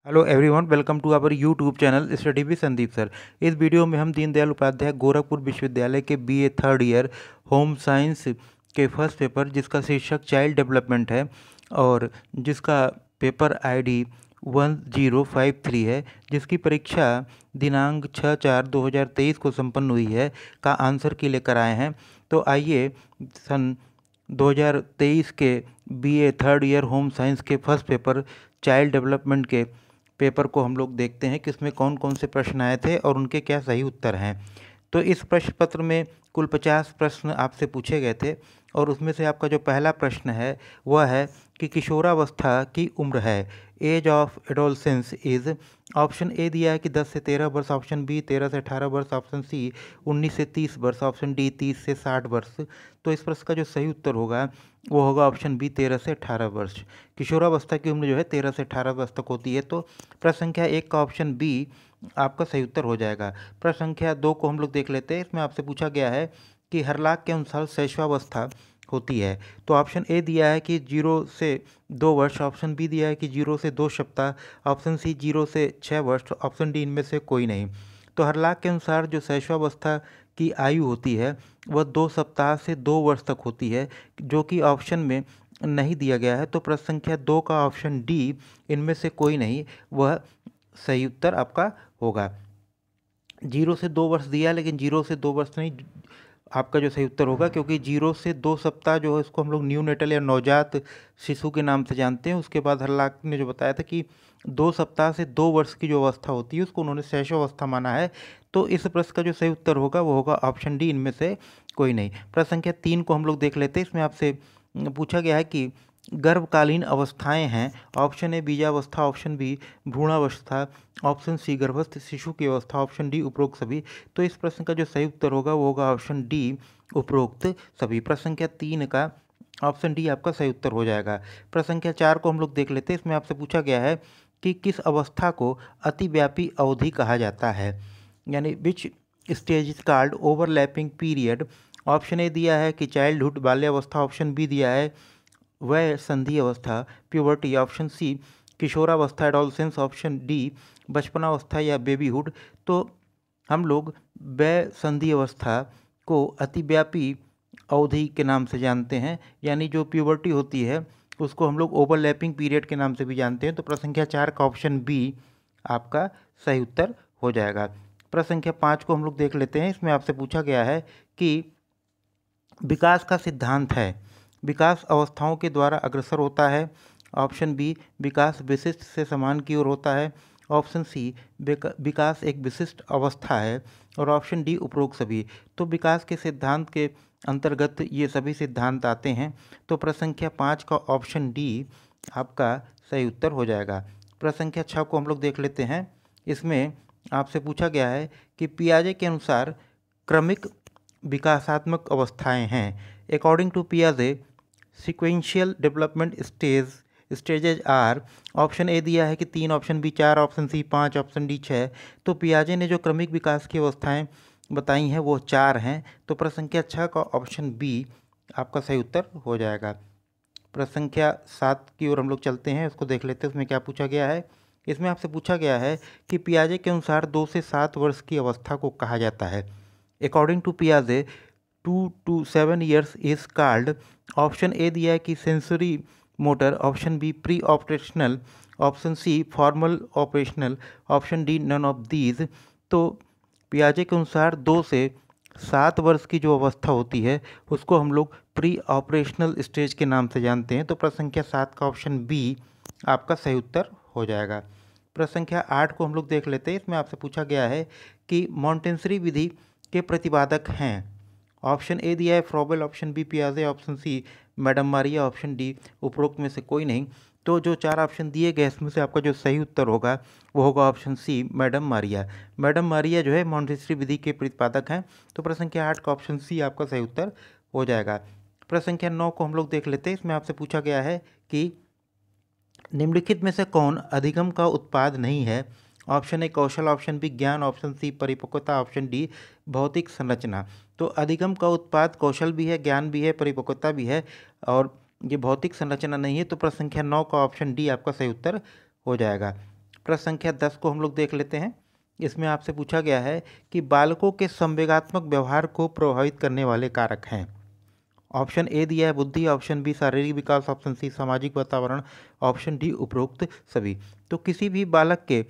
Hello everyone, welcome to our YouTube channel study with Sandeep sir. इस video में हम दीनदयाल उपाध्याय गोरखपुर विश्वविद्यालय के BA third year home science के फर्स्ट पेपर जिसका शीर्षक चाइल्ड डेवलपमेंट है और जिसका पेपर आईडी 1053 है, जिसकी परीक्षा दिनांक 6/4/2023 को संपन्न हुई है, का आंसर की लेकर आए हैं। तो आइए सन 2023 के BA third year home science के फर्स्ट पेपर चाइल्ड डेवलपमेंट के पेपर को हम लोग देखते हैं कि उसमें कौन कौन से प्रश्न आए थे और उनके क्या सही उत्तर हैं। तो इस प्रश्न पत्र में कुल 50 प्रश्न आपसे पूछे गए थे और उसमें से आपका जो पहला प्रश्न है वह है कि किशोरावस्था की उम्र है, age of adolescence is. Option A दिया है कि 10 से 13 वर्ष, ऑप्शन बी 13 से 18 वर्ष, ऑप्शन सी 19 से 30 वर्ष, ऑप्शन डी 30 से 60 वर्ष। तो इस प्रश्न का जो सही उत्तर होगा वो होगा ऑप्शन बी 13 से 18 वर्ष। किशोरावस्था की उम्र जो है 13 से 18 वर्ष तक होती है। तो प्रश्न संख्या 1 का ऑप्शन बी आपका सही उत्तर हो जाएगा। प्रश्न संख्या 2 को हम लोग देख लेते हैं। इसमें आपसे पूछा गया है कि हरलाख के अनुसार शैशवावस्था होती है। तो ऑप्शन ए दिया है कि 0 से 2 वर्ष, ऑप्शन बी दिया है कि 0 से 2 सप्ताह, ऑप्शन सी 0 से 6 वर्ष, ऑप्शन डी इनमें से कोई नहीं। तो हरलाख के अनुसार जो शैशवावस्था की आयु होती है वह 2 सप्ताह से 2 वर्ष तक होती है, जो कि ऑप्शन में नहीं दिया गया है। तो प्रश्न संख्या 2 का ऑप्शन डी इनमें से कोई नहीं वह सही उत्तर आपका होगा। 0 से 2 वर्ष दिया लेकिन 0 से 2 वर्ष नहीं आपका जो सही उत्तर होगा, क्योंकि 0 से 2 सप्ताह जो है इसको हम लोग न्यूनेटल या नवजात शिशु के नाम से जानते हैं। उसके बाद हरलाख ने जो बताया था कि 2 सप्ताह से 2 वर्ष की जो अवस्था होती है उसको उन्होंने शैशवावस्था माना है। तो इस प्रश्न का जो सही उत्तर होगा वो होगा ऑप्शन डी, इनमें से कोई नहीं। प्रश्न संख्या 3 को हम लोग देख लेते हैं। इसमें आपसे पूछा गया है कि गर्भकालीन अवस्थाएं हैं। ऑप्शन ए बीजावस्था, ऑप्शन बी भ्रूणावस्था, ऑप्शन सी गर्भस्थ शिशु की अवस्था, ऑप्शन डी उपरोक्त सभी। तो इस प्रश्न का जो सही उत्तर होगा वो होगा ऑप्शन डी उपरोक्त सभी। प्रश्न संख्या 3 का ऑप्शन डी आपका सही उत्तर हो जाएगा। प्रश्न संख्या 4 को हम लोग देख लेते हैं। इसमें आपसे पूछा गया है कि किस अवस्था को अतिव्यापी अवधि कहा जाता है, यानी which stage is called overlapping period. Option A दिया है कि चाइल्डहुड बाल्यावस्था, ऑप्शन बी दिया है वह संधि अवस्था प्यूबर्टी, ऑप्शन सी किशोरावस्था एडोलसेंस, ऑप्शन डी बचपनावस्था या बेबीहुड। तो हम लोग वह संधि अवस्था को अतिव्यापी अवधि के नाम से जानते हैं, यानी जो प्यूबर्टी होती है उसको हम लोग ओवरलैपिंग पीरियड के नाम से भी जानते हैं। तो प्रश्न संख्या 4 का ऑप्शन बी आपका सही उत्तर हो जाएगा। प्रश्न संख्या 5 को हम लोग देख लेते हैं। इसमें आपसे पूछा गया है कि विकास का सिद्धांत है, विकास अवस्थाओं के द्वारा अग्रसर होता है। ऑप्शन बी विकास विशिष्ट से समान की ओर होता है, ऑप्शन सी विकास एक विशिष्ट अवस्था है, और ऑप्शन डी उपरोक्त सभी। तो विकास के सिद्धांत के अंतर्गत ये सभी सिद्धांत आते हैं। तो प्रश्न संख्या 5 का ऑप्शन डी आपका सही उत्तर हो जाएगा। प्रश्न संख्या 6 को हम लोग देख लेते हैं। इसमें आपसे पूछा गया है कि पियाजे के अनुसार क्रमिक विकासात्मक अवस्थाएं हैं। अकॉर्डिंग टू पियाजे sequential development stages are. Option A दिया है कि 3, option B 4, option C 5, option D 6। तो पियाजे ने जो क्रमिक विकास की अवस्थाएं बताई हैं वो 4 हैं। तो प्रश्न संख्या 6 का ऑप्शन बी आपका सही उत्तर हो जाएगा। प्रश्न संख्या 7 की ओर हम लोग चलते हैं, उसको देख लेते हैं उसमें क्या पूछा गया है। इसमें आपसे पूछा गया है कि पियाजे के अनुसार 2 से 7 वर्ष की अवस्था को कहा जाता है। अकॉर्डिंग टू पियाजे 2 to 7 years is called. Option A दिया है कि sensory motor, option B preoperational, option C formal operational, option D none of these. तो पियाजे के अनुसार 2 से 7 वर्ष की जो अवस्था होती है उसको हम लोग प्री ऑपरेशनल स्टेज के नाम से जानते हैं। तो प्रश्न संख्या 7 का ऑप्शन बी आपका सही उत्तर हो जाएगा। प्रश्न संख्या 8 को हम लोग देख लेते हैं। इसमें आपसे पूछा गया है कि मॉन्टेसरी विधि के प्रतिपादक हैं। ऑप्शन ए दिया है फ्रॉबेल, ऑप्शन बी पियाजे, option C madam Maria, option D उपरोक्त में से कोई नहीं। तो जो 4 ऑप्शन दिए गए इसमें से आपका जो सही उत्तर होगा वो होगा option C madam Maria. Madam Maria जो है मॉन्टेसरी विधि के प्रतिपादक हैं। तो प्रश्न संख्या 8 का ऑप्शन सी आपका सही उत्तर हो जाएगा। प्रश्न संख्या 9 को हम लोग देख लेते हैं। इसमें आपसे पूछा गया है कि निम्नलिखित में से कौन अधिगम का उत्पाद नहीं है। ऑप्शन ए कौशल, ऑप्शन बी ज्ञान, ऑप्शन सी परिपक्वता, ऑप्शन डी भौतिक संरचना। तो अधिगम का उत्पाद कौशल भी है, ज्ञान भी है, परिपक्वता भी है और ये भौतिक संरचना नहीं है। तो प्रश्न संख्या 9 का ऑप्शन डी आपका सही उत्तर हो जाएगा। प्रश्न संख्या 10 को हम लोग देख लेते हैं। इसमें आपसे पूछा गया है कि बालकों के संवेगात्मक व्यवहार को प्रभावित करने वाले कारक हैं। ऑप्शन ए दिया है बुद्धि, ऑप्शन बी शारीरिक विकास, ऑप्शन सी सामाजिक वातावरण, ऑप्शन डी उपरोक्त सभी। तो किसी भी बालक के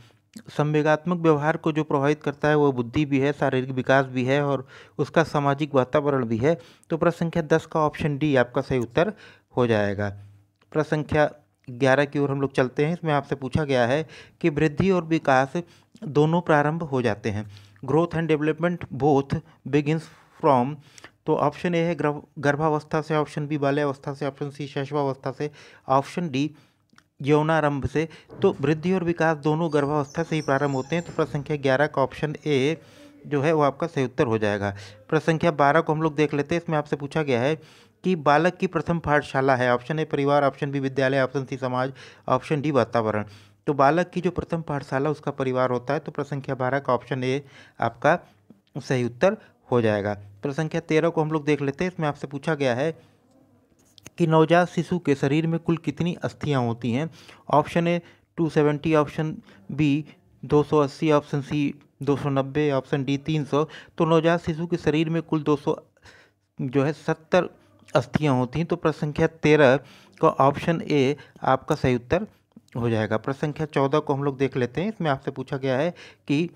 संवेगात्मक व्यवहार को जो प्रभावित करता है वो बुद्धि भी है, शारीरिक विकास भी है और उसका सामाजिक वातावरण भी है। तो प्रश्न संख्या 10 का ऑप्शन डी आपका सही उत्तर हो जाएगा। प्रश्न संख्या 11 की ओर हम लोग चलते हैं। इसमें आपसे पूछा गया है कि वृद्धि और विकास दोनों प्रारंभ हो जाते हैं। Growth and development both begins from. तो ऑप्शन ए है गर्भावस्था से, ऑप्शन बी बाल्यावस्था से, ऑप्शन सी शैशवावस्था से, ऑप्शन डी यौनारंभ से। तो वृद्धि और विकास दोनों गर्भावस्था से ही प्रारंभ होते हैं। तो प्रश्न संख्या 11 का ऑप्शन ए जो है वो आपका सही उत्तर हो जाएगा। प्रश्न संख्या 12 को हम लोग देख लेते हैं। इसमें आपसे पूछा गया है कि बालक की प्रथम पाठशाला है। ऑप्शन ए परिवार, ऑप्शन बी विद्यालय, ऑप्शन सी समाज, ऑप्शन डी वातावरण। तो बालक की जो प्रथम पाठशाला उसका परिवार होता है। तो प्रश्न संख्या 12 का ऑप्शन ए आपका सही उत्तर हो जाएगा। प्रश्न संख्या 13 को हम लोग देख लेते हैं। इसमें आपसे पूछा गया है कि नवजात शिशु के शरीर में कुल कितनी अस्थियां होती हैं। Option A 270, option B 280, option C 290, option D 300। तो नवजात शिशु के शरीर में कुल 70 अस्थियां होती हैं। तो प्रश्न संख्या 13 का ऑप्शन ए आपका सही उत्तर हो जाएगा। प्रश्न संख्या 14 को हम लोग देख लेते हैं। इसमें आपसे पूछा गया है कि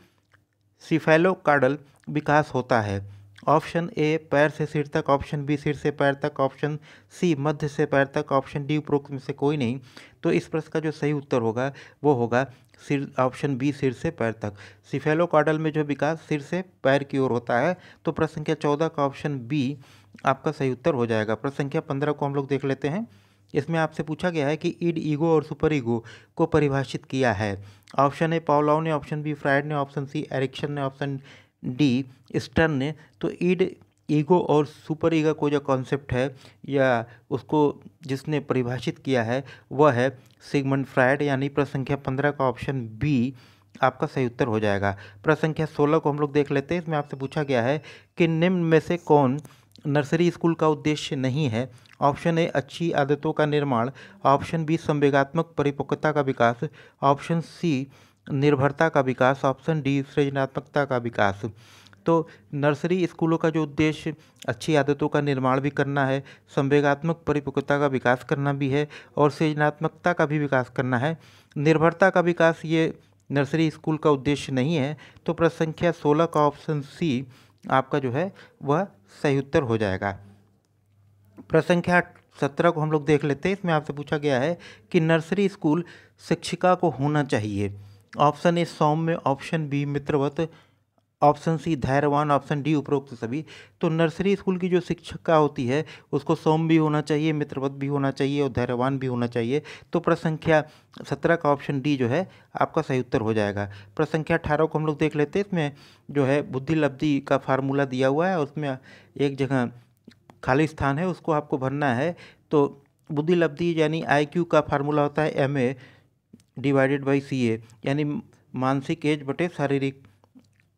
सिफेलोकार्डल विकास होता है। ऑप्शन ए पैर से सिर तक, ऑप्शन बी सिर से पैर तक, ऑप्शन सी मध्य से पैर तक, ऑप्शन डी उपरोक्त में से कोई नहीं। तो इस प्रश्न का जो सही उत्तर होगा वो होगा सिर, ऑप्शन बी सिर से पैर तक। सिफेलोकार्डल में जो विकास सिर से पैर की ओर होता है। तो प्रश्न संख्या 14 का ऑप्शन बी आपका सही उत्तर हो जाएगा। प्रश्न संख्या 15 को हम लोग देख लेते हैं। इसमें आपसे पूछा गया है कि ईड, ईगो और सुपर ईगो को परिभाषित किया है। ऑप्शन ए पावलोव ने, ऑप्शन बी फ्रायड ने, ऑप्शन सी एरिक्सन ने, ऑप्शन डी स्टर्न ने। तो ईड, ईगो और सुपर ईगो को जो कॉन्सेप्ट है या उसको जिसने परिभाषित किया है वह है सिगमंड फ्रायड। यानी प्रश्न संख्या 15 का ऑप्शन बी आपका सही उत्तर हो जाएगा। प्रश्न संख्या 16 को हम लोग देख लेते हैं। इसमें आपसे पूछा गया है कि निम्न में से कौन नर्सरी स्कूल का उद्देश्य नहीं है। ऑप्शन ए अच्छी आदतों का निर्माण, ऑप्शन बी संवेगात्मक परिपक्वता का विकास, ऑप्शन सी निर्भरता का विकास, ऑप्शन डी सृजनात्मकता का विकास। तो नर्सरी स्कूलों का जो उद्देश्य अच्छी आदतों का निर्माण भी करना है, संवेगात्मक परिपक्वता का विकास करना भी है और सृजनात्मकता का भी विकास करना है। निर्भरता का विकास ये नर्सरी स्कूल का उद्देश्य नहीं है। तो प्रश्न संख्या 16 का ऑप्शन सी आपका जो है वह सही उत्तर हो जाएगा। प्रश्न संख्या 17 को हम लोग देख लेते हैं। इसमें आपसे पूछा गया है कि नर्सरी स्कूल शिक्षिका को होना चाहिए। ऑप्शन ए सौम्य, ऑप्शन बी मित्रवत, ऑप्शन सी धैर्यवान, ऑप्शन डी उपरोक्त सभी। तो नर्सरी स्कूल की जो शिक्षिका होती है उसको सौम्य भी होना चाहिए, मित्रवत भी होना चाहिए और धैर्यवान भी होना चाहिए। तो प्रश्न संख्या 17 का ऑप्शन डी जो है आपका सही उत्तर हो जाएगा। प्रश्न संख्या 18 को हम लोग देख लेते हैं। इसमें जो है बुद्धि लब्धि का फार्मूला दिया हुआ है और उसमें एक जगह खाली स्थान है उसको आपको भरना है। तो बुद्धि लब्धि यानी IQ का फार्मूला होता है MA डिवाइडेड बाई CA, यानी मानसिक एज बटे शारीरिक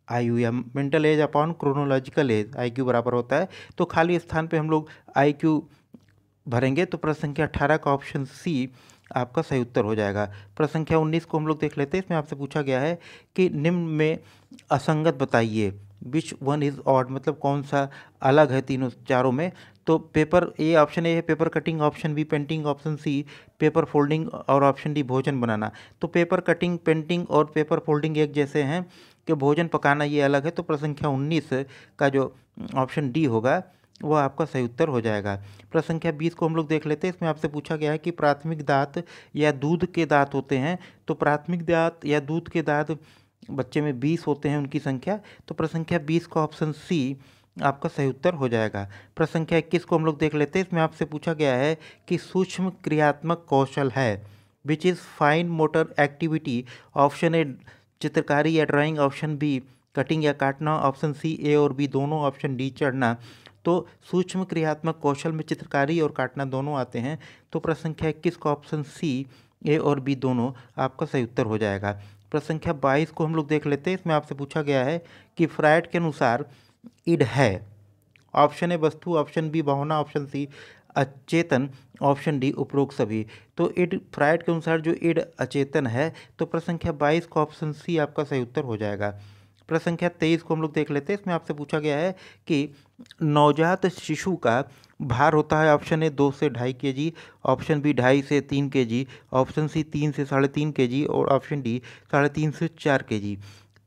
आयु या mental as upon chronological age IQ बराबर होता है। तो खाली स्थान पे हम लोग IQ भरेंगे। तो प्रश्न संख्या 18 का ऑप्शन सी आपका सही उत्तर हो जाएगा। प्रश्न संख्या 19 को हम लोग देख लेते हैं। इसमें आपसे पूछा गया है कि निम्न में असंगत बताइए, विच वन इज़ ऑड, मतलब कौन सा अलग है तीनों चारों में। तो पेपर ए, ऑप्शन ए है paper cutting, option B painting, option C paper folding और ऑप्शन डी भोजन बनाना। तो पेपर कटिंग, पेंटिंग और पेपर फोल्डिंग एक जैसे हैं कि भोजन पकाना ये अलग है। तो प्रश्न संख्या 19 का जो ऑप्शन डी होगा वह आपका सही उत्तर हो जाएगा। प्रश्न संख्या 20 को हम लोग देख लेते हैं। इसमें आपसे पूछा गया है कि प्राथमिक दांत या दूध के दांत होते हैं। तो प्राथमिक दांत या दूध के दांत बच्चे में 20 होते हैं उनकी संख्या। तो प्रश्न संख्या 20 का ऑप्शन सी आपका सही उत्तर हो जाएगा। प्रश्न संख्या 21 को हम लोग देख लेते हैं। इसमें आपसे पूछा गया है कि सूक्ष्म क्रियात्मक कौशल है which is fine motor activity. Option A चित्रकारी या ड्राइंग, ऑप्शन बी कटिंग या काटना, ऑप्शन सी ए और बी दोनों, ऑप्शन डी चढ़ना। तो सूक्ष्म क्रियात्मक कौशल में चित्रकारी और काटना दोनों आते हैं। तो प्रश्न संख्या 21 का ऑप्शन सी ए और बी दोनों आपका सही उत्तर हो जाएगा। प्रश्न संख्या 22 को हम लोग देख लेते हैं। इसमें आपसे पूछा गया है कि फ्रायड के अनुसार ईड है। ऑप्शन ए वस्तु, ऑप्शन बी भावना, ऑप्शन सी अचेतन, ऑप्शन डी उपरोक्त सभी। तो इड फ्रायड के अनुसार जो इड अचेतन है, तो प्रश्न संख्या 22 का ऑप्शन सी आपका सही उत्तर हो जाएगा। प्रश्न संख्या 23 को हम लोग देख लेते हैं। इसमें आपसे पूछा गया है कि नवजात शिशु का भार होता है, ऑप्शन ए 2 से 2.5 kg, ऑप्शन बी 2.5 से 3 kg, ऑप्शन सी 3 से 3.5 kg और ऑप्शन डी 3.5 से 4 kg।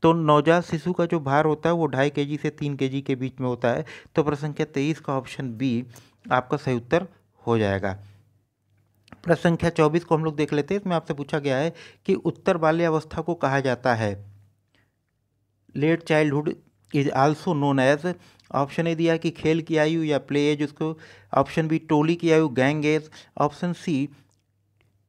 तो नवजात शिशु का जो भार होता है वो 2.5 kg से 3 kg के बीच में होता है। तो प्रश्न संख्या 23 का ऑप्शन बी आपका सही उत्तर हो जाएगा। प्रश्न संख्या 24 को हम लोग देख लेते हैं। इसमें आपसे पूछा गया है कि उत्तर बाल्यावस्था को कहा जाता है, late childhood is also known as. Option A दिया है कि खेल की आयु या प्ले एज उसको, ऑप्शन बी टोली की आयु gang age, option C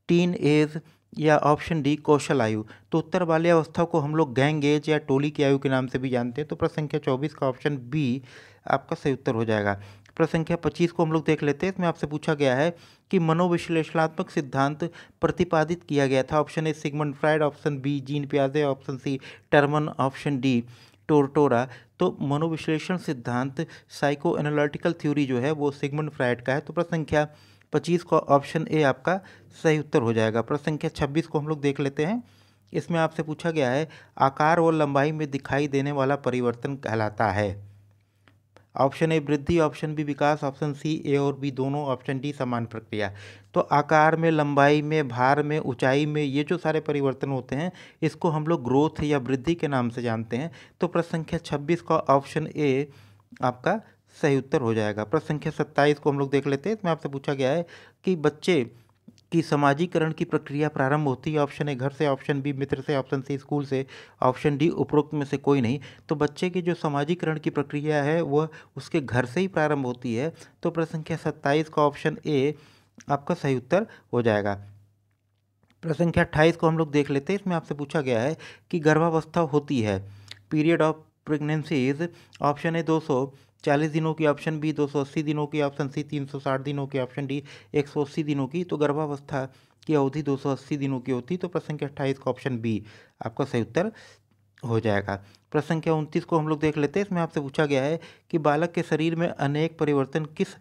teen age या ऑप्शन डी कौशल आयु। तो उत्तर बाल्यावस्था को हम लोग गैंग एज या टोली की आयु के नाम से भी जानते हैं। तो प्रश्न संख्या 24 का ऑप्शन बी आपका सही उत्तर हो जाएगा। प्रश्न संख्या 25 को हम लोग देख लेते हैं। इसमें आपसे पूछा गया है कि मनोविश्लेषणात्मक सिद्धांत प्रतिपादित किया गया था, option A Sigmund Freud, option B Jean पियाजे, option C Terman, option D Tortora. तो मनोविश्लेषण सिद्धांत साइको एनालिटिकल थ्योरी जो है वो सिगमंड फ्रायड का है। तो प्रश्न संख्या 25 का ऑप्शन ए आपका सही उत्तर हो जाएगा। प्रश्न संख्या 26 को हम लोग देख लेते हैं। इसमें आपसे पूछा गया है आकार और लंबाई में दिखाई देने वाला परिवर्तन कहलाता है, ऑप्शन ए वृद्धि, ऑप्शन बी विकास, ऑप्शन सी ए और बी दोनों, ऑप्शन डी समान प्रक्रिया। तो आकार में, लंबाई में, भार में, ऊंचाई में, ये जो सारे परिवर्तन होते हैं इसको हम लोग ग्रोथ या वृद्धि के नाम से जानते हैं। तो प्रश्न संख्या 26 का ऑप्शन ए आपका सही उत्तर हो जाएगा। प्रश्न संख्या 27 को हम लोग देख लेते हैं। इसमें आपसे पूछा गया है कि बच्चे की समाजीकरण की प्रक्रिया प्रारंभ होती है, ऑप्शन ए घर से, ऑप्शन बी मित्र से, ऑप्शन सी स्कूल से, ऑप्शन डी उपरोक्त में से कोई नहीं। तो बच्चे की जो समाजीकरण की प्रक्रिया है वह उसके घर से ही प्रारंभ होती है। तो प्रश्न संख्या 27 का ऑप्शन ए आपका सही उत्तर हो जाएगा। प्रश्न संख्या 28 को हम लोग देख लेते हैं। इसमें आपसे पूछा गया है कि गर्भावस्था होती है, period of pregnancy is, option ए 240 दिनों की, ऑप्शन बी 280 दिनों की, ऑप्शन सी 360 दिनों की, ऑप्शन डी 180 दिनों की। तो गर्भावस्था की अवधि 280 दिनों की होती। तो प्रश्न संख्या 28 का ऑप्शन बी आपका सही उत्तर हो जाएगा। प्रश्न संख्या 29 को हम लोग देख लेते हैं। इसमें आपसे पूछा गया है कि बालक के शरीर में अनेक परिवर्तन किस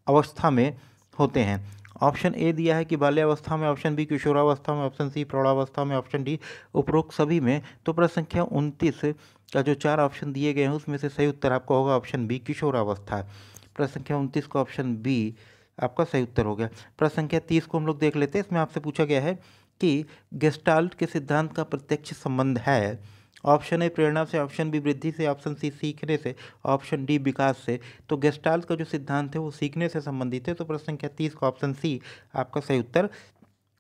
अवस्था में होते हैं, ऑप्शन ए दिया है कि बाल्यावस्था में, ऑप्शन बी किशोरावस्था में, ऑप्शन सी प्रौढ़ावस्था में, ऑप्शन डी उपरोक्त सभी में। तो प्रश्न संख्या 29 का जो 4 ऑप्शन दिए गए हैं उसमें से सही उत्तर आपका होगा ऑप्शन बी किशोरावस्था। प्रश्न संख्या 29 का ऑप्शन बी आपका सही उत्तर हो गया। प्रश्न संख्या 30 को हम लोग देख लेते हैं। इसमें आपसे पूछा गया है कि गेस्टाल्ट के सिद्धांत का प्रत्यक्ष संबंध है, ऑप्शन ए प्रेरणा से, ऑप्शन बी वृद्धि से, ऑप्शन सी सीखने से, ऑप्शन डी विकास से। तो गेस्टाल्ट का जो सिद्धांत है वो सीखने से संबंधित है। तो प्रश्न संख्या 30 का ऑप्शन सी आपका सही उत्तर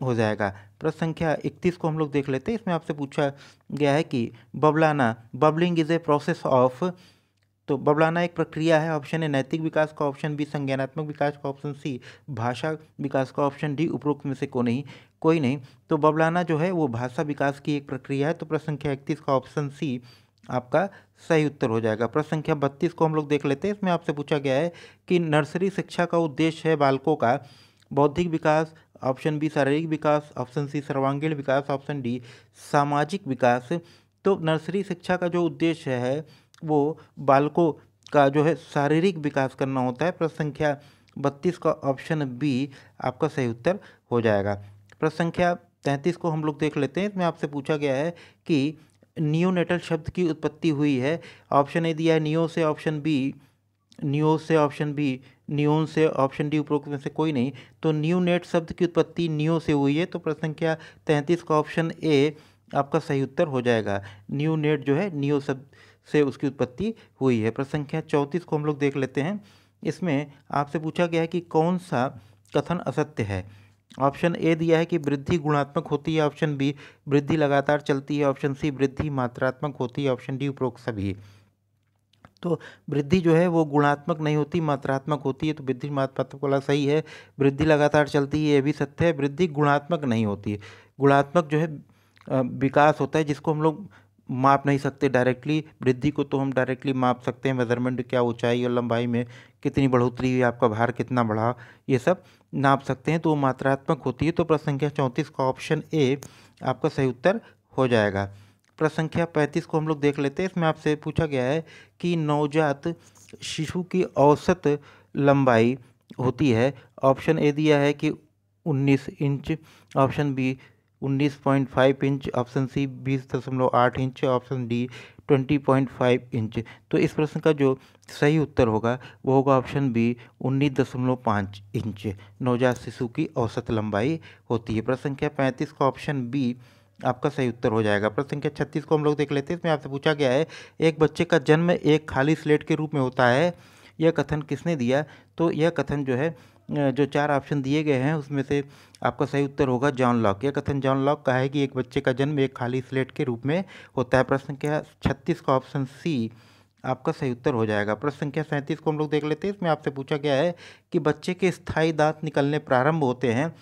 हो जाएगा। प्रश्न संख्या 31 को हम लोग देख लेते हैं। इसमें आपसे पूछा गया है कि बबलाना, babbling is a process of. तो बबलाना एक प्रक्रिया है, ऑप्शन ए नैतिक विकास का, ऑप्शन बी संज्ञानात्मक विकास का, ऑप्शन सी भाषा विकास का, ऑप्शन डी उपरोक्त में से कोई नहीं। तो बबलाना जो है वो भाषा विकास की एक प्रक्रिया है। तो प्रश्न संख्या 31 का ऑप्शन सी आपका सही उत्तर हो जाएगा। प्रश्न संख्या 32 को हम लोग देख लेते हैं। इसमें आपसे पूछा गया है कि नर्सरी शिक्षा का उद्देश्य है बालकों का बौद्धिक विकास, ऑप्शन बी शारीरिक विकास, ऑप्शन सी सर्वांगीण विकास, ऑप्शन डी सामाजिक विकास। तो नर्सरी शिक्षा का जो उद्देश्य है वो बालकों का जो है शारीरिक विकास करना होता है। प्रश्न संख्या 32 का ऑप्शन बी आपका सही उत्तर हो जाएगा। प्रश्न संख्या 33 को हम लोग देख लेते हैं। इसमें आपसे पूछा गया है कि नियोनेटल शब्द की उत्पत्ति हुई है, ऑप्शन ए दिया है नियो से, ऑप्शन बी नियो से, ऑप्शन बी नियोन से, ऑप्शन डी उपरोक्त में से कोई नहीं। तो न्यूनेट शब्द की उत्पत्ति नियो से हुई है। तो प्रश्न संख्या 33 का ऑप्शन ए आपका सही उत्तर हो जाएगा। न्यूनेट जो है नियो शब्द से उसकी उत्पत्ति हुई है। प्रश्न संख्या 34 को हम लोग देख लेते हैं। इसमें आपसे पूछा गया है कि कौन सा कथन असत्य है, ऑप्शन ए दिया है कि वृद्धि गुणात्मक होती है, ऑप्शन बी वृद्धि लगातार चलती है, ऑप्शन सी वृद्धि मात्रात्मक होती है, ऑप्शन डी उपरोक्त सभी। तो वृद्धि जो है वो गुणात्मक नहीं होती, मात्रात्मक होती है। तो वृद्धि मात्रात्मक वाला सही है, वृद्धि लगातार चलती है ये भी सत्य है। वृद्धि गुणात्मक नहीं होती है, गुणात्मक जो है विकास होता है जिसको हम लोग माप नहीं सकते डायरेक्टली। वृद्धि को तो हम डायरेक्टली माप सकते हैं, मेजरमेंट क्या ऊंचाई और लंबाई में कितनी बढ़ोतरी हुई, आपका भार कितना बढ़ा, ये सब नाप सकते हैं, तो वो मात्रात्मक होती है। तो प्रश्न संख्या 34 का ऑप्शन ए आपका सही उत्तर हो जाएगा। प्रश्न संख्या 35 को हम लोग देख लेते हैं। इसमें आपसे पूछा गया है कि नवजात शिशु की औसत लंबाई होती है। ऑप्शन ए दिया है कि 19 inch, option B 19.5 inch, option C 20.8 inch, option D 20.5 inch. तो इस प्रश्न का जो सही उत्तर होगा वो होगा ऑप्शन बी 19.5 इंच। नवजात शिशु की औसत लंबाई होती है। प्रश्न संख्या 35 का ऑप्शन बी आपका सही उत्तर हो जाएगा। प्रश्न संख्या 36 को हम लोग देख लेते हैं। इसमें आपसे पूछा गया है, एक बच्चे का जन्म एक खाली स्लेट के रूप में होता है, यह कथन किसने दिया? तो यह कथन जो है, जो 4 ऑप्शन दिए गए हैं उसमें से आपका सही उत्तर होगा जॉन लॉक। यह कथन जॉन लॉक का है कि एक बच्चे का जन्म एक खाली स्लेट के रूप में होता है। प्रश्न संख्या 36 का ऑप्शन सी आपका सही उत्तर हो जाएगा। प्रश्न संख्या 37 को हम लोग देख लेते हैं। इसमें आपसे पूछा गया है कि बच्चे के स्थायी दांत निकलने प्रारंभ होते हैं।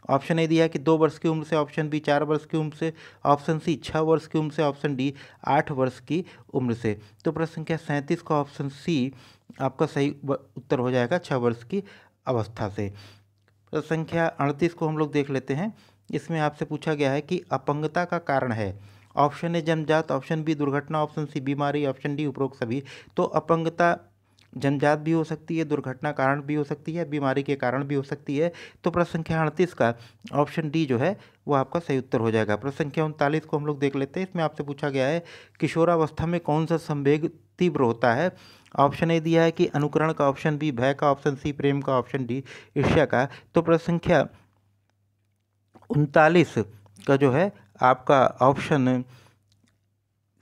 ऑप्शन ए दिया है कि 2 वर्ष की उम्र से, ऑप्शन बी 4 वर्ष की उम्र से, ऑप्शन सी 6 वर्ष की उम्र से, ऑप्शन डी 8 वर्ष की उम्र से। तो प्रश्न संख्या 37 का ऑप्शन सी आपका सही उत्तर हो जाएगा 6 वर्ष की अवस्था से। प्रश्न संख्या 38 को हम लोग देख लेते हैं। इसमें आपसे पूछा गया है कि अपंगता का कारण है। ऑप्शन ए जन्मजात, ऑप्शन बी दुर्घटना, ऑप्शन सी बीमारी, ऑप्शन डी उपरोक्त सभी। तो अपंगता जन्मजात भी हो सकती है, दुर्घटना कारण भी हो सकती है, बीमारी के कारण भी हो सकती है। तो प्रश्न संख्या 38 का ऑप्शन डी जो है वो आपका सही उत्तर हो जाएगा। प्रश्न संख्या 39 को हम लोग देख लेते हैं। इसमें आपसे पूछा गया है किशोरावस्था में कौन सा संवेग तीव्र होता है। ऑप्शन ए दिया है कि अनुकरण का, ऑप्शन बी भय का, ऑप्शन सी प्रेम का, ऑप्शन डी ईर्ष्या का। तो प्रश्न संख्या 39 का जो है आपका ऑप्शन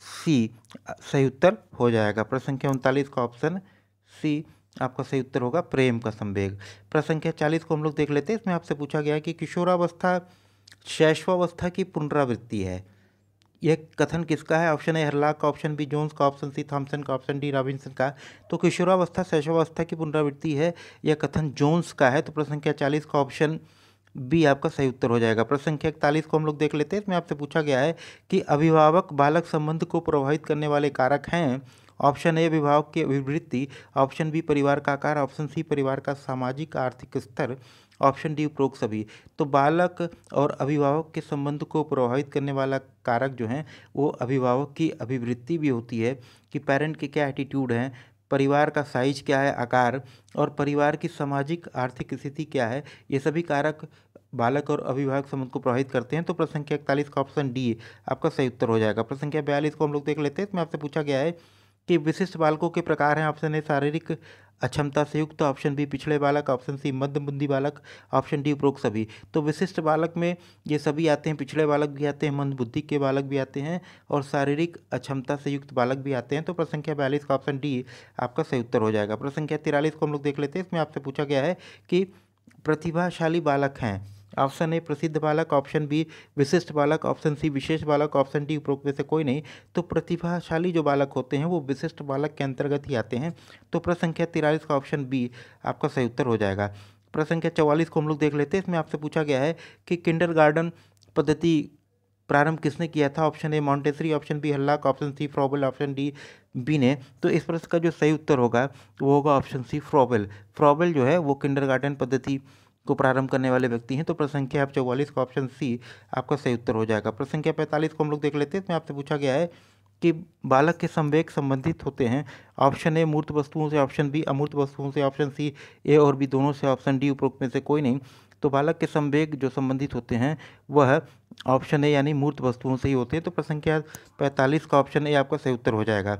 सी सही उत्तर हो जाएगा। प्रश्न संख्या 39 का ऑप्शन सी आपका सही उत्तर होगा प्रेम का संवेग। प्रश्न संख्या 40 को हम लोग देख लेते हैं। इसमें आपसे पूछा गया है कि किशोरावस्था शैशवावस्था की पुनरावृत्ति है, यह कथन किसका है? ऑप्शन ए हरलाक का, ऑप्शन बी जोन्स का, ऑप्शन सी थॉमसन का, ऑप्शन डी रॉबिन्सन का। तो किशोरावस्था शैशवावस्था की पुनरावृत्ति है, यह कथन जोन्स का है। तो प्रश्न संख्या 40 का ऑप्शन बी आपका सही उत्तर हो जाएगा। प्रश्न संख्या 41 को हम लोग देख लेते हैं। इसमें आपसे पूछा गया है कि अभिभावक बालक संबंध को प्रभावित करने वाले कारक हैं। ऑप्शन ए अभिभावक की अभिवृत्ति, ऑप्शन बी परिवार का आकार, ऑप्शन सी परिवार का सामाजिक आर्थिक स्तर, ऑप्शन डी उपरोक्त सभी। तो बालक और अभिभावक के संबंध को प्रभावित करने वाला कारक जो हैं वो अभिभावक की अभिवृत्ति भी होती है कि पेरेंट के क्या एटीट्यूड हैं, परिवार का साइज क्या है, आकार, और परिवार की सामाजिक आर्थिक स्थिति क्या है, ये सभी कारक बालक और अभिभावक संबंध को प्रभावित करते हैं। तो प्रश्न संख्या 41 का ऑप्शन डी आपका सही उत्तर हो जाएगा। प्रश्न संख्या 42 को हम लोग देख लेते हैं। इसमें आपसे पूछा गया है कि विशिष्ट बालकों के प्रकार हैं। ऑप्शन ए शारीरिक अक्षमता से युक्त, ऑप्शन बी पिछड़े बालक, ऑप्शन सी मध्यम बुद्धि बालक, ऑप्शन डी उपरोक्त सभी। तो विशिष्ट बालक में ये सभी आते हैं, पिछड़े बालक भी आते हैं, मंद बुद्धि के बालक भी आते हैं और शारीरिक अक्षमता से युक्त बालक भी आते हैं। तो प्रश्न संख्या 42 का ऑप्शन डी आपका सही उत्तर हो जाएगा। प्रश्न संख्या 43 को हम लोग देख लेते हैं। इसमें आपसे पूछा गया है कि प्रतिभाशाली बालक हैं। ऑप्शन ए प्रसिद्ध बालक, ऑप्शन बी विशिष्ट बालक, ऑप्शन सी विशेष बालक, ऑप्शन डी उपरोक्त में से कोई नहीं। तो प्रतिभाशाली जो बालक होते हैं वो विशिष्ट बालक के अंतर्गत ही आते हैं। तो प्रश्न संख्या 43 का ऑप्शन बी आपका सही उत्तर हो जाएगा। प्रश्न संख्या 44 को हम लोग देख लेते हैं। इसमें आपसे पूछा गया है कि किंडरगार्टन पद्धति प्रारंभ किसने किया था। Option A Montessori, option B हल्लाक, option C Froebel, option D बी ने। तो इस प्रश्न का जो सही उत्तर होगा वो होगा ऑप्शन सी फ्रॉबल। फ्रॉबल जो है वो किंडरगार्टन पद्धति को प्रारंभ करने वाले व्यक्ति हैं। तो प्रश्न संख्या 44 का ऑप्शन सी आपका सही उत्तर हो जाएगा। प्रश्न संख्या 45 को हम लोग देख लेते हैं। इसमें आपसे पूछा गया है कि बालक के संवेग संबंधित होते हैं। ऑप्शन ए मूर्त वस्तुओं से, ऑप्शन बी अमूर्त वस्तुओं से, ऑप्शन सी ए और बी दोनों से, ऑप्शन डी उपरोक्त में से कोई नहीं। तो बालक के संवेग जो संबंधित होते हैं वह ऑप्शन ए यानी मूर्त वस्तुओं से ही होते हैं। तो प्रश्न संख्या 45 का ऑप्शन ए आपका सही उत्तर हो जाएगा।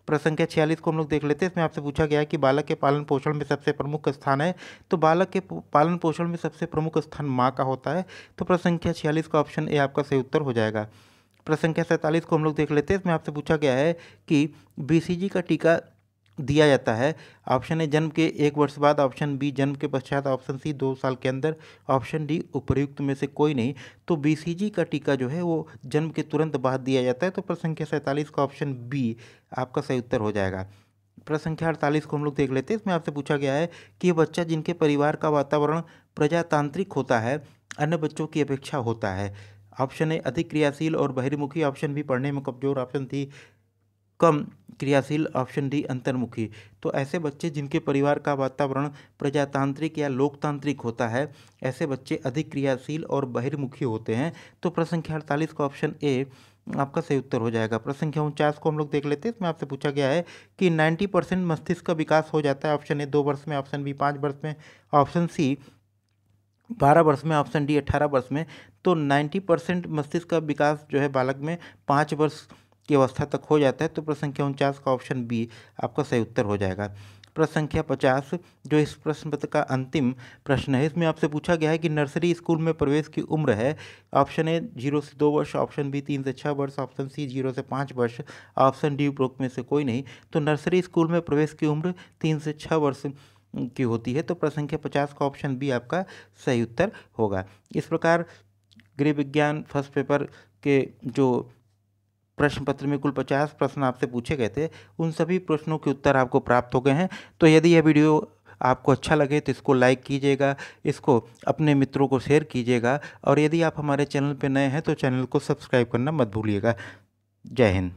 प्रश्न संख्या 46 को हम लोग देख लेते हैं। इसमें आपसे पूछा गया है कि बालक के पालन पोषण में सबसे प्रमुख स्थान है। तो बालक के पालन पोषण में सबसे प्रमुख स्थान माँ का होता है। तो प्रश्न संख्या 46 का ऑप्शन ए आपका सही उत्तर हो जाएगा। प्रश्न संख्या 47 को हम लोग देख लेते हैं। इसमें आपसे पूछा गया है कि बीसीजी का टीका दिया जाता है। ऑप्शन ए जन्म के 1 वर्ष बाद, ऑप्शन बी जन्म के पश्चात, ऑप्शन सी 2 साल के अंदर, ऑप्शन डी उपर्युक्त में से कोई नहीं। तो बीसीजी का टीका जो है वो जन्म के तुरंत बाद दिया जाता है। तो प्रश्न संख्या 47 का ऑप्शन बी आपका सही उत्तर हो जाएगा। प्रश्न संख्या 48 को हम लोग देख लेते हैं। इसमें आपसे पूछा गया है कि बच्चा जिनके परिवार का वातावरण प्रजातांत्रिक होता है अन्य बच्चों की अपेक्षा होता है। ऑप्शन ए अधिक क्रियाशील और बहिर्मुखी, ऑप्शन बी पढ़ने में कमजोर, ऑप्शन सी कम क्रियाशील, ऑप्शन डी अंतर्मुखी। तो ऐसे बच्चे जिनके परिवार का वातावरण प्रजातांत्रिक या लोकतांत्रिक होता है ऐसे बच्चे अधिक क्रियाशील और बहिर्मुखी होते हैं। तो प्रश्न संख्या 48 का ऑप्शन ए आपका सही उत्तर हो जाएगा। प्रश्न संख्या 49 को हम लोग देख लेते हैं। इसमें आपसे पूछा गया है कि 90% मस्तिष्क का विकास हो जाता है। ऑप्शन ए 2 वर्ष में, ऑप्शन बी 5 वर्ष में, ऑप्शन सी 12 वर्ष में, ऑप्शन डी 18 वर्ष में। तो 90% मस्तिष्क का विकास जो है बालक में 5 वर्ष की अवस्था तक हो जाता है। तो प्रश्न संख्या 49 का ऑप्शन बी आपका सही उत्तर हो जाएगा। प्रश्न संख्या 50 जो इस प्रश्न पत्र का अंतिम प्रश्न है, इसमें आपसे पूछा गया है कि नर्सरी स्कूल में प्रवेश की उम्र है। ऑप्शन ए 0 से 2 वर्ष, ऑप्शन बी 3 से 6 वर्ष, ऑप्शन सी 0 से 5 वर्ष, ऑप्शन डी उपरोक्त में से कोई नहीं। तो नर्सरी स्कूल में प्रवेश की उम्र 3 से 6 वर्ष की होती है। तो प्रश्न संख्या 50 का ऑप्शन बी आपका सही उत्तर होगा। इस प्रकार गृह विज्ञान फर्स्ट पेपर के जो प्रश्न पत्र में कुल 50 प्रश्न आपसे पूछे गए थे, उन सभी प्रश्नों के उत्तर आपको प्राप्त हो गए हैं। तो यदि यह वीडियो आपको अच्छा लगे तो इसको लाइक कीजिएगा, इसको अपने मित्रों को शेयर कीजिएगा, और यदि आप हमारे चैनल पर नए हैं तो चैनल को सब्सक्राइब करना मत भूलिएगा। जय हिंद।